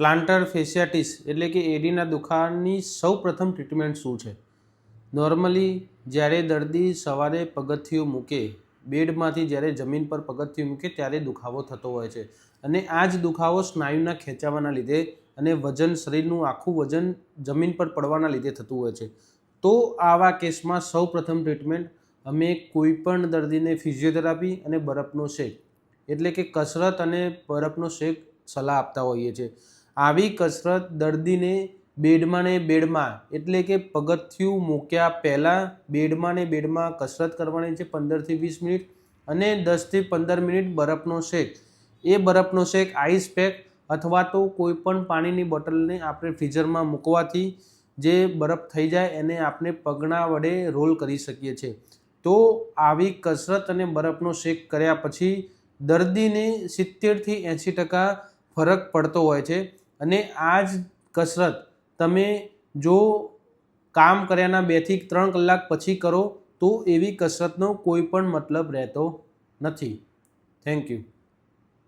Planter ફેશિયાટિસ એટલે કે એડીના દુખાવાની સૌપ્રથમ ટ્રીટમેન્ટ શું છે? નોર્મલી જ્યારે દર્દી સવારે પગથિયું મૂકે, બેડમાંથી જ્યારે જમીન પર પગથિયું મૂકે ત્યારે દુખાવો થતો હોય છે અને આ જ દુખાવો સ્નાયુના ખેંચાવાના લીધે અને વજન, શરીરનું આખું વજન જમીન પર પડવાના લીધે થતું હોય છે. તો આવા કેસમાં સૌપ્રથમ ટ્રીટમેન્ટ અમે કોઈપણ દર્દીને ફિઝિયોથેરાપી અને બરફનો શેક એટલે કે કસરત અને બરફનો શેક સલાહ આપતા હોઈએ છીએ. આવી કસરત દર્દીને બેડમાં ને બેડમાં એટલે કે પગથિયું મૂક્યા પહેલાં બેડમાં કસરત કરવાની છે 15 થી 20 મિનિટ અને 10 થી 15 મિનિટ બરફનો શેક. એ બરફનો શેક આઈસ પેક અથવા તો કોઈપણ પાણીની બોટલને આપણે ફ્રીઝરમાં મૂકવાથી જે બરફ થઈ જાય એને આપણે પગના વડે રોલ કરી શકીએ છીએ. તો આવી કસરત અને બરફનો શેક કર્યા પછી દર્દીને 70 થી 80% ફરક પડતો હોય છે અને આ જ કસરત તમે જો કામ કર્યાના 2 થી 3 કલાક પછી કરો તો એવી કસરતનો કોઈ પણ મતલબ રહેતો નથી. Thank you.